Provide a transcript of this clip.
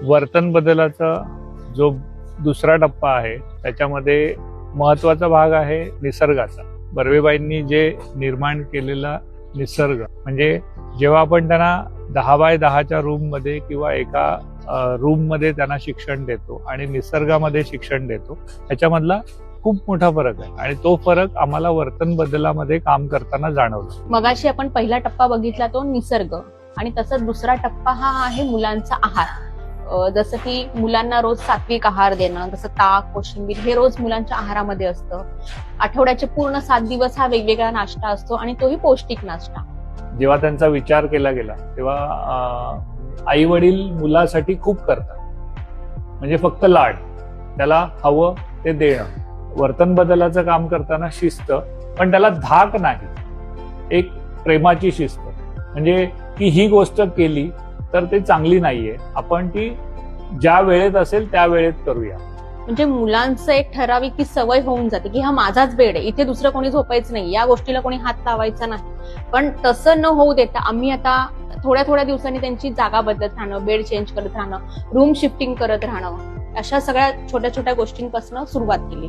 वर्तन बदलाचा जो दुसरा टप्पा आहे त्याच्यामध्ये महत्वाचा भाग आहे निसर्गाचा. बर्वेबाईंनी जे निर्माण केलेला निसर्ग, म्हणजे जेव्हा आपण त्यांना 10x10च्या रूम मध्ये किंवा एका रूम मध्ये त्यांना शिक्षण देतो आणि निसर्गामध्ये शिक्षण देतो, त्याच्यामधला खूप मोठा फरक आहे आणि तो फरक आम्हाला वर्तन बदलामध्ये काम करताना जाणवला. मगाशी आपण पहिला टप्पा बघितला तो निसर्ग, आणि तसंच दुसरा टप्पा हा आहे मुलांचा आहार. जसं की मुलांना रोज सात्विक आहार देणं, जसं ताक, कोशिंबीर हे रोज मुलांच्या आहारामध्ये असतं. आठवड्याचे पूर्ण 7 दिवस हा वेगवेगळा नाश्ता असतो आणि तोही पौष्टिक नाश्ता. जेव्हा त्यांचा विचार केला गेला तेव्हा आई वडील मुलासाठी खूप करतात, म्हणजे फक्त लाड, त्याला हवं ते देणं. वर्तन बदलाचं काम करताना शिस्त, पण त्याला धाक नाही, एक प्रेमाची शिस्त, म्हणजे की ही गोष्ट केली तर ते चांगली नाहीये, आपण ती ज्या वेळेत असेल त्या वेळेत करूया. म्हणजे मुलांचं एक ठराविक की सवय होऊन जाते की हा माझाच बेड आहे, इथे दुसरं कोणी झोपायचं नाही, या गोष्टीला कोणी हात लावायचा नाही. पण तसं न होऊ देता आम्ही आता थोड्या दिवसांनी त्यांची जागा बदलत राहणं, बेड चेंज करत राहणं, रूम शिफ्टिंग करत राहणं, अशा सगळ्या छोट्या गोष्टींपासून सुरुवात केली.